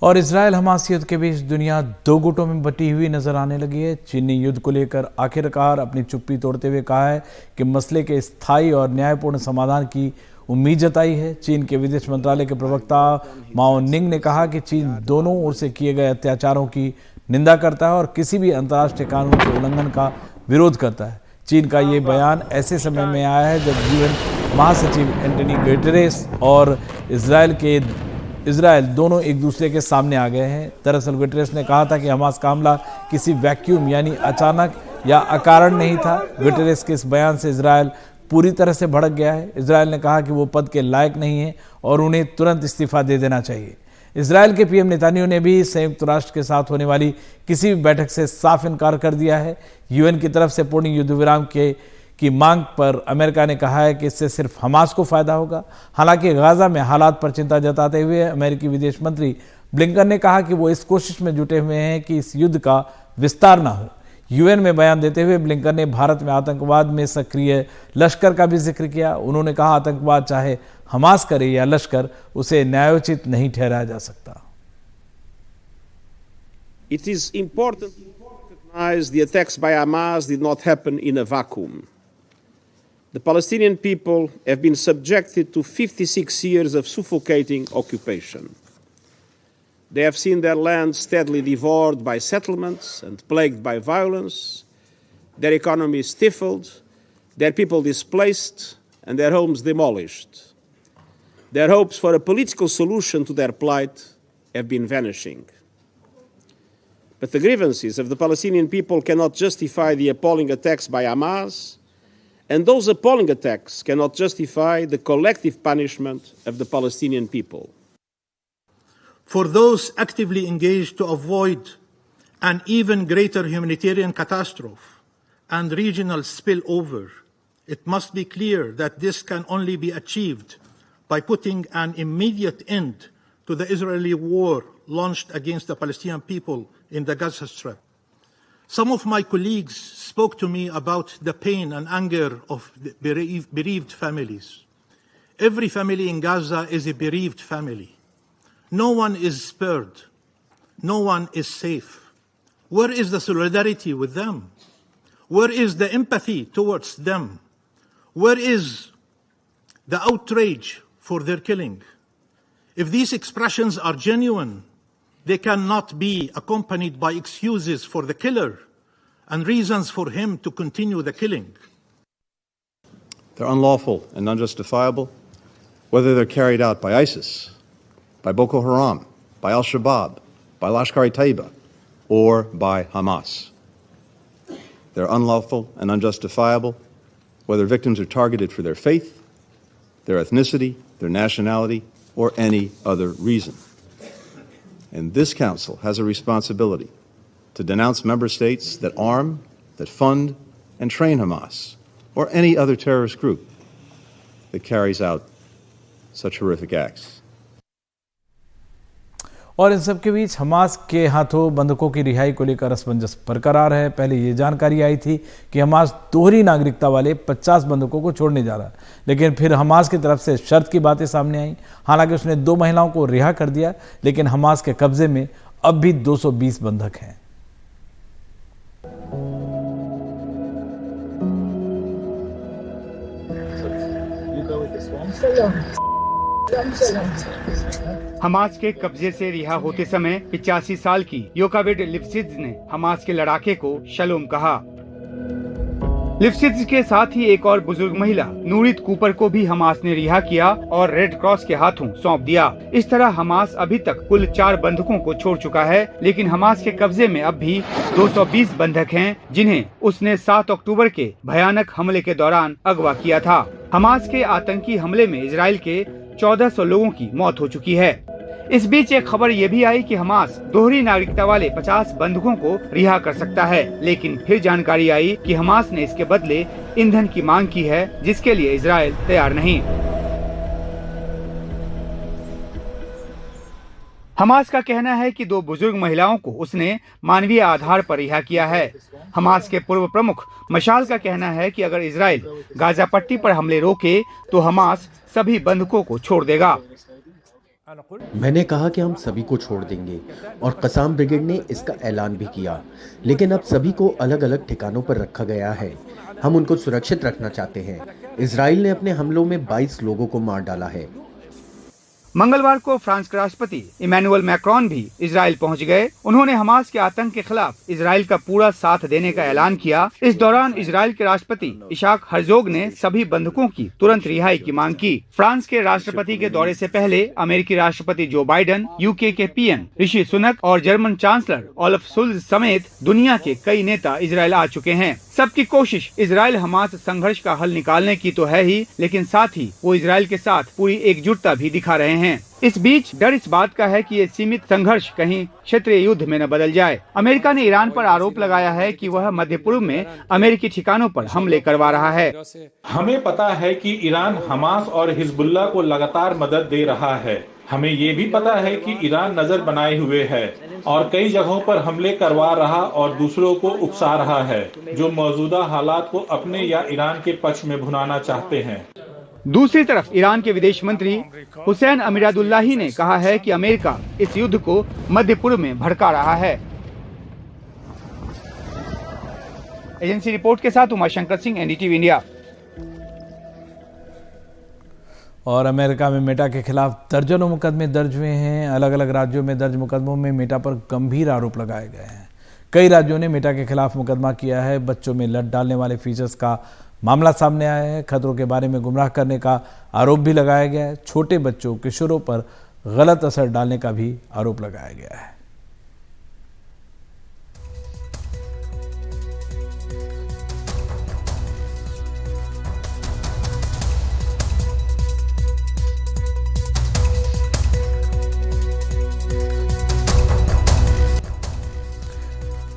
और Israel Hamas युद्ध के बीच दुनिया दो गुटों में बटी हुई नजर आने लगी है। चीन ने युद्ध को लेकर आखिरकार अपनी चुप्पी तोड़ते हुए कहा है कि मसले के स्थायी और न्यायपूर्ण समाधान की उम्मीद जताई है। चीन के विदेश मंत्रालय के प्रवक्ता माओ निंग ने कहा कि चीन दोनों ओर से किए गए अत्याचारों की निंदा करता है और किसी भी अंतर्राष्ट्रीय कानून के उल्लंघन का विरोध करता है। चीन का ये बयान ऐसे समय में आया है जब यूएन महासचिव एंटोनियो गुटेरेस और इजराइल दोनों एक दूसरे के सामने आ गए हैं। दरअसल गुटेरेस ने कहा था कि हमास का हमला किसी वैक्यूम यानी अचानक या अकारण नहीं था। गुटेरेस के इस बयान से इजराइल पूरी तरह से भड़क गया है। इजराइल ने कहा कि वो पद के लायक नहीं है और उन्हें तुरंत इस्तीफा दे देना चाहिए। इजराइल के पीएम नेतन्याहू ने भी संयुक्त राष्ट्र के साथ होने वाली किसी भी बैठक से साफ इनकार कर दिया है। यूएन की तरफ से पूर्ण युद्ध विराम की मांग पर अमेरिका ने कहा है कि इससे सिर्फ हमास को फायदा होगा। हालांकि गाजा में हालात पर चिंता जताते हुए अमेरिकी विदेश मंत्री ब्लिंकन ने कहा कि वो इस कोशिश में जुटे हुए हैं कि इस युद्ध का विस्तार ना हो। यूएन में बयान देते हुए ब्लिंकन ने भारत में आतंकवाद में सक्रिय लश्कर का भी जिक्र किया। उन्होंने कहा आतंकवाद चाहे हमास करे या लश्कर, उसे न्यायोचित नहीं ठहराया जा सकता। It is important to recognize the attacks by Hamas did not happen in a vacuum. The Palestinian people have been subjected to 56 years of suffocating occupation. They have seen their land steadily devoured by settlements and plagued by violence, their economy stifled, their people displaced, and their homes demolished. Their hopes for a political solution to their plight have been vanishing. But the grievances of the Palestinian people cannot justify the appalling attacks by Hamas, and those appalling attacks cannot justify the collective punishment of the Palestinian people. For those actively engaged to avoid an even greater humanitarian catastrophe and regional spillover, it must be clear that this can only be achieved by putting an immediate end to the Israeli war launched against the Palestinian people in the Gaza Strip. Some of my colleagues spoke to me about the pain and anger of the bereaved families. Every family in Gaza is a bereaved family. No one is spared. No one is safe. Where is the solidarity with them? Where is the empathy towards them? Where is the outrage for their killing? If these expressions are genuine, they cannot be accompanied by excuses for the killer and reasons for him to continue the killing. They're unlawful and unjustifiable, whether they're carried out by ISIS, by Boko Haram, by Al-Shabaab, by Lashkar-e-Taiba, or by Hamas. They're unlawful and unjustifiable, whether victims are targeted for their faith, their ethnicity, their nationality, or any other reason. And this Council has a responsibility to denounce member states that arm, that fund, and train Hamas, or any other terrorist group that carries out such horrific acts. और इन सब के बीच Hamas के हाथों बंधकों की रिहाई को लेकर असमंजस बरकरार है। पहले ये जानकारी आई थी कि हमास दोहरी नागरिकता वाले 50 बंधकों को छोड़ने जा रहा है, लेकिन फिर हमास की तरफ से शर्त की बातें सामने आई। हालांकि उसने 2 महिलाओं को रिहा कर दिया, लेकिन हमास के कब्जे में अब भी 220 बंधक हैं। हमास के कब्जे से रिहा होते समय 85 साल की योकाविड लिप्सिट्ज ने हमास के लड़ाके को शलोम कहा। लिप्सिट्ज के साथ ही एक और बुजुर्ग महिला नूरित कूपर को भी हमास ने रिहा किया और रेड क्रॉस के हाथों सौंप दिया। इस तरह हमास अभी तक कुल 4 बंधकों को छोड़ चुका है, लेकिन हमास के कब्जे में अब भी 220 बंधक हैं, जिन्हें उसने 7 अक्टूबर के भयानक हमले के दौरान अगवा किया था। हमास के आतंकी हमले में इजराइल के 1400 लोगों की मौत हो चुकी है। इस बीच एक खबर ये भी आई कि हमास दोहरी नागरिकता वाले 50 बंधकों को रिहा कर सकता है, लेकिन फिर जानकारी आई कि हमास ने इसके बदले ईंधन की मांग की है, जिसके लिए इजराइल तैयार नहीं। हमास का कहना है कि 2 बुजुर्ग महिलाओं को उसने मानवीय आधार पर रिहा किया है। हमास के पूर्व प्रमुख मशाल का कहना है कि अगर इजराइल गाजा पट्टी पर हमले रोके तो हमास सभी बंधकों को छोड़ देगा। मैंने कहा कि हम सभी को छोड़ देंगे और कसाम ब्रिगेड ने इसका ऐलान भी किया, लेकिन अब सभी को अलग अलग ठिकानों पर रखा गया है। हम उनको सुरक्षित रखना चाहते हैं। इजराइल ने अपने हमलों में 22 लोगों को मार डाला है। मंगलवार को फ्रांस के राष्ट्रपति इमैनुअल मैक्रोन भी इजराइल पहुंच गए। उन्होंने हमास के आतंक के खिलाफ इजराइल का पूरा साथ देने का ऐलान किया। इस दौरान इजराइल के राष्ट्रपति इशाक हर्जोग ने सभी बंधकों की तुरंत रिहाई की मांग की। फ्रांस के राष्ट्रपति के दौरे से पहले अमेरिकी राष्ट्रपति जो बाइडेन, यूके के पीएम ऋषि सुनक और जर्मन चांसलर ओलफ शुल्ज समेत दुनिया के कई नेता इजराइल आ चुके हैं। सबकी कोशिश इजराइल हमास संघर्ष का हल निकालने की तो है ही, लेकिन साथ ही वो इजराइल के साथ पूरी एकजुटता भी दिखा रहे हैं। इस बीच डर इस बात का है कि ये सीमित संघर्ष कहीं क्षेत्रीय युद्ध में न बदल जाए। अमेरिका ने ईरान पर आरोप लगाया है कि वह मध्य पूर्व में अमेरिकी ठिकानों पर हमले करवा रहा है। हमें पता है कि ईरान हमास और हिजबुल्लाह को लगातार मदद दे रहा है। हमें ये भी पता है कि ईरान नजर बनाए हुए है और कई जगहों पर हमले करवा रहा और दूसरों को उकसा रहा है, जो मौजूदा हालात को अपने या ईरान के पक्ष में भुनाना चाहते हैं। दूसरी तरफ ईरान के विदेश मंत्री हुसैन अमीरादुल्लाही ने कहा है कि अमेरिका इस युद्ध को मध्य पूर्व में भड़का रहा है। एजेंसी रिपोर्ट के साथ उमाशंकर सिंह, एनडीटीवी इंडिया। और अमेरिका में मेटा के खिलाफ दर्जनों मुकदमे दर्ज हुए हैं। अलग अलग राज्यों में दर्ज मुकदमों में मेटा पर गंभीर आरोप लगाए गए हैं। कई राज्यों ने मेटा के खिलाफ मुकदमा किया है। बच्चों में लत डालने वाले फीचर्स का मामला सामने आया है। खतरों के बारे में गुमराह करने का आरोप भी लगाया गया है। छोटे बच्चों, किशोरों पर गलत असर डालने का भी आरोप लगाया गया है।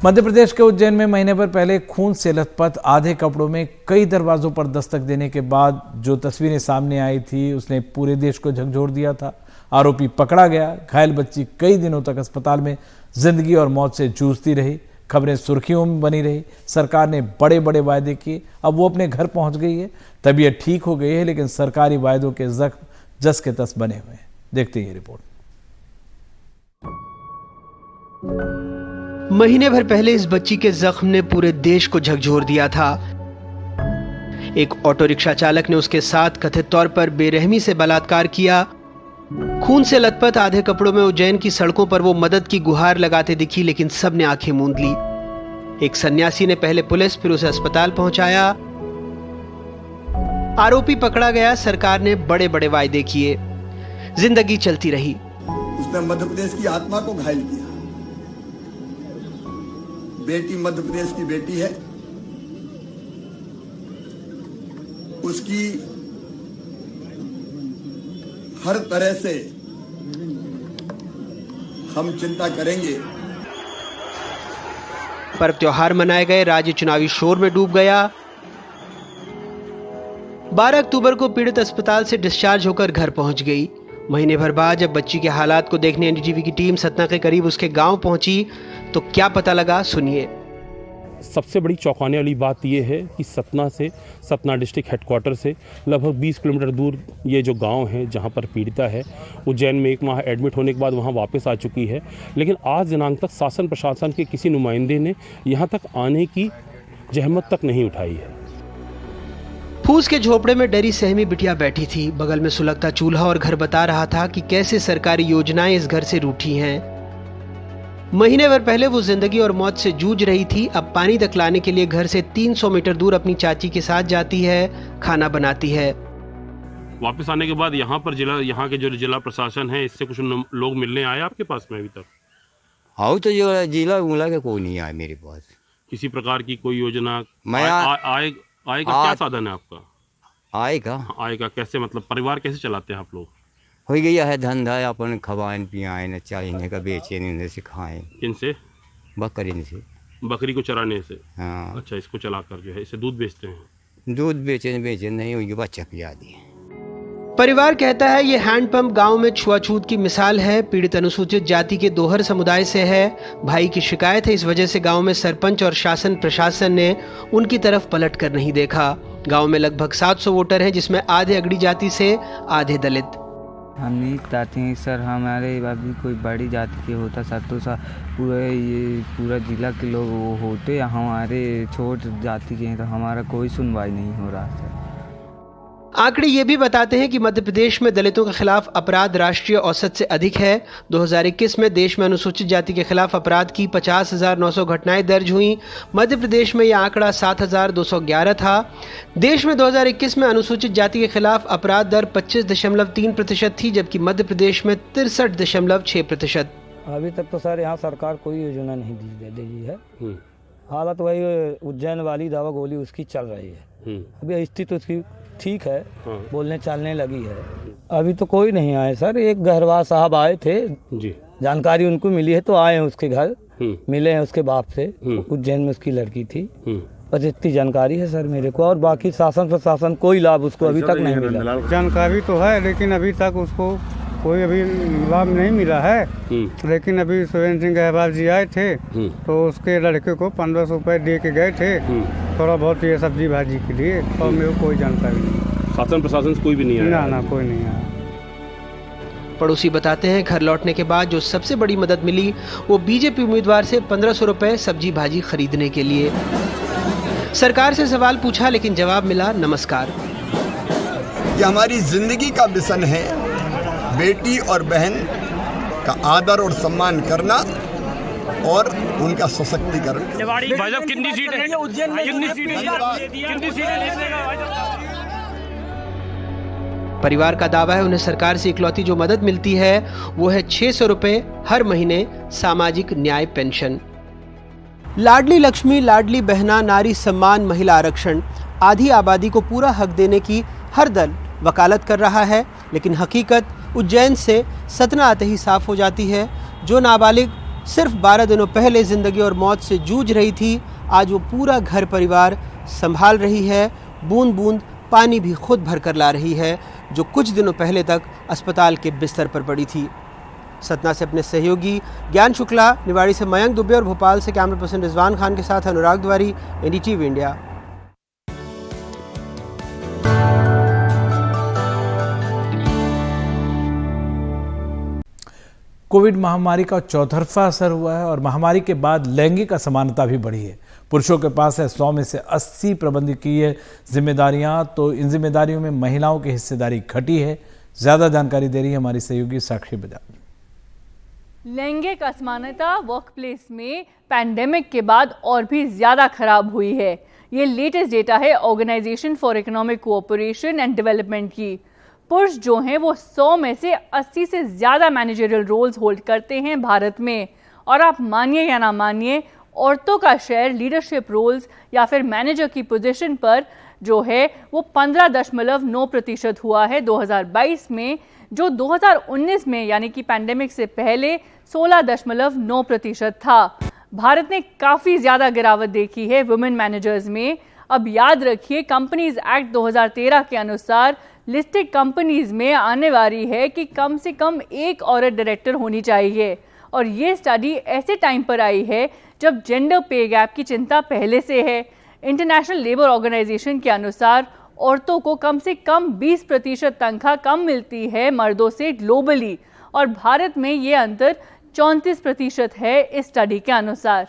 मध्य प्रदेश के उज्जैन में महीने भर पहले खून से लथपथ आधे कपड़ों में कई दरवाजों पर दस्तक देने के बाद जो तस्वीरें सामने आई थी, उसने पूरे देश को झकझोर दिया था। आरोपी पकड़ा गया। घायल बच्ची कई दिनों तक अस्पताल में जिंदगी और मौत से जूझती रही। खबरें सुर्खियों में बनी रही। सरकार ने बड़े बड़े वायदे किए, अब वो अपने घर पहुंच गई है। तबीयत ठीक हो गई है, लेकिन सरकारी वायदों के जख्म जस के तस बने हुए हैं। देखते हैं रिपोर्ट। महीने भर पहले इस बच्ची के जख्म ने पूरे देश को झकझोर दिया था। एक ऑटो रिक्शा चालक ने उसके साथ कथित तौर पर बेरहमी से बलात्कार किया। खून से लथपथ आधे कपड़ों में उज्जैन की सड़कों पर वो मदद की गुहार लगाते दिखी, लेकिन सबने आंखें मूंद ली। एक सन्यासी ने पहले पुलिस, फिर उसे अस्पताल पहुंचाया। आरोपी पकड़ा गया। सरकार ने बड़े बड़े वायदे किए। जिंदगी चलती रही। उसने मध्य प्रदेश की आत्मा को घायल किया। बेटी मध्य प्रदेश की बेटी है, उसकी हर तरह से हम चिंता करेंगे। पर्व त्योहार मनाए गए। राज्य चुनावी शोर में डूब गया। 12 अक्टूबर को पीड़ित अस्पताल से डिस्चार्ज होकर घर पहुंच गई। महीने भर बाद जब बच्ची के हालात को देखने एनडीटीवी की टीम सतना के करीब उसके गांव पहुंची तो क्या पता लगा, सुनिए। सबसे बड़ी चौंकाने वाली बात यह है कि सतना डिस्ट्रिक्ट हेडक्वार्टर से लगभग 20 किलोमीटर दूर ये जो गांव है जहां पर पीड़िता है, उज्जैन में एक माह एडमिट होने के बाद वहां वापस आ चुकी है, लेकिन आज दिनांक तक शासन प्रशासन के किसी नुमाइंदे ने यहां तक आने की जहमत तक नहीं उठाई है। फूस के झोपड़े में डरी सहमी बिटिया बैठी थी। बगल में सुलगता चूल्हा और घर बता रहा था कि कैसे सरकारी योजनाएं इस घर से रूठी हैं। महीने भर पहले वो जिंदगी और मौत से जूझ रही थी। अब पानी तक लाने के लिए घर से 300 मीटर दूर अपनी चाची के साथ जाती है, खाना बनाती है। वापस आने के बाद यहाँ के जो जिला प्रशासन है, इससे कुछ लोग मिलने आए आपके पास में अभी तक? हाँ, तो जिला के कोई नहीं आया मेरे पास। किसी प्रकार की कोई योजना आएगा? क्या साधन है आपका? आएगा कैसे, मतलब परिवार कैसे चलाते हैं आप लोग? हो गया है धंधा, अपन खवाएं पियाएं न चाहिए का बेचे नहीं सिखाएं। किनसे? बकरी से। बकरी को चराने से? हाँ। अच्छा, इसको चलाकर जो है इसे दूध बेचते हैं? दूध बेचे नहीं हुई, बच्चा पिला दिए। परिवार कहता है ये हैंडपंप गांव में छुआछूत की मिसाल है। पीड़ित अनुसूचित जाति के दोहर समुदाय से है। भाई की शिकायत है, इस वजह से गांव में सरपंच और शासन प्रशासन ने उनकी तरफ पलट कर नहीं देखा। गांव में लगभग 700 वोटर हैं, जिसमें आधे अगड़ी जाति से, आधे दलित। हम नहीं चाहते हैं सर, हमारे अभी कोई बड़ी जाति के होता सर तो सर पूरा जिला के लोग वो होते, हमारे छोट जाति के हैं तो हमारा कोई सुनवाई नहीं हो रहा सर। आंकड़े ये भी बताते हैं कि मध्य प्रदेश में दलितों के खिलाफ अपराध राष्ट्रीय औसत से अधिक है। 2021 में देश में अनुसूचित जाति के खिलाफ अपराध की 50,900 घटनाएं दर्ज हुई। मध्य प्रदेश में यह आंकड़ा 7,211 था। देश में 2021 में अनुसूचित जाति के खिलाफ अपराध दर 25.3% थी, जबकि मध्य प्रदेश में 63.6%। अभी तक तो सर यहाँ सरकार कोई योजना नहीं दी है। हालत वही उज्जैन वाली दवा गोली उसकी चल रही है। अभी स्थिति उसकी ठीक है, बोलने चालने लगी है। अभी तो कोई नहीं आए सर, एक गहरवा साहब आए थे जी, जानकारी उनको मिली है तो आए हैं उसके घर, मिले हैं उसके बाप से, उज्जैन में उसकी लड़की थी। बस इतनी जानकारी है सर मेरे को, और बाकी शासन प्रशासन कोई लाभ उसको अभी तक नहीं मिला। जानकारी तो है लेकिन अभी तक उसको कोई अभी लाभ नहीं मिला है। लेकिन अभी सुरेंद्र सिंह गहवाल जी आए थे तो उसके लड़के को 1500 रुपये दे के गए थे, थोड़ा बहुत ये सब्जी भाजी के लिए, और मेरे को कोई जानकारी नहीं। शासन प्रशासन से कोई भी नहीं आया? ना कोई नहीं आया। पड़ोसी बताते हैं घर लौटने के बाद जो सबसे बड़ी मदद मिली वो बीजेपी उम्मीदवार से 1500 रुपये सब्जी भाजी खरीदने के लिए। सरकार से सवाल पूछा लेकिन जवाब मिला नमस्कार। ये हमारी जिंदगी का मिशन है, बेटी और बहन का आदर और सम्मान करना और उनका सशक्तिकरण। कितनी सीटें? परिवार का दावा है उन्हें सरकार से इकलौती जो मदद मिलती है वो है 600 रुपये हर महीने सामाजिक न्याय पेंशन। लाडली लक्ष्मी, लाडली बहना, नारी सम्मान, महिला आरक्षण आधी आबादी को पूरा हक देने की हर दल वकालत कर रहा है, लेकिन हकीकत उज्जैन से सतना आते ही साफ हो जाती है। जो नाबालिग सिर्फ 12 दिनों पहले जिंदगी और मौत से जूझ रही थी, आज वो पूरा घर परिवार संभाल रही है। बूंद बूंद पानी भी खुद भर कर ला रही है, जो कुछ दिनों पहले तक अस्पताल के बिस्तर पर पड़ी थी। सतना से अपने सहयोगी ज्ञान शुक्ला, निवाड़ी से मयंक दुबे और भोपाल से कैमरा पर्सन रिजवान खान के साथ अनुराग द्वारी, NDTV इंडिया। कोविड महामारी का चौतरफा असर हुआ है और महामारी के बाद लैंगिक असमानता भी बढ़ी है। पुरुषों के पास है 100 में से 80 प्रबंधकीय जिम्मेदारियां, तो इन जिम्मेदारियों में महिलाओं की हिस्सेदारी घटी है। ज्यादा जानकारी दे रही है हमारी सहयोगी साक्षी बजाज। लैंगिक असमानता वर्कप्लेस में पैंडेमिक के बाद और भी ज्यादा खराब हुई है। ये लेटेस्ट डेटा है Organisation for Economic Cooperation and Development की। पुरुष जो हैं वो 100 में से 80 से ज़्यादा मैनेजरियल रोल्स होल्ड करते हैं भारत में, और आप मानिए या ना मानिए, औरतों का शेयर लीडरशिप रोल्स या फिर मैनेजर की पोजीशन पर जो है वो 15.9% हुआ है 2022 में, जो 2019 में यानी कि पैंडेमिक से पहले 16.9% था। भारत ने काफ़ी ज़्यादा गिरावट देखी है वुमेन मैनेजर्स में। अब याद रखिए, कंपनीज एक्ट 2013 के अनुसार लिस्टेड कंपनीज में आने वाली है कि कम से कम एक औरत डायरेक्टर होनी चाहिए, और ये स्टडी ऐसे टाइम पर आई है जब जेंडर पे गैप की चिंता पहले से है। इंटरनेशनल लेबर ऑर्गेनाइजेशन के अनुसार औरतों को कम से कम 20% तनख्वाह कम मिलती है मर्दों से ग्लोबली, और भारत में ये अंतर 34% है इस स्टडी के अनुसार।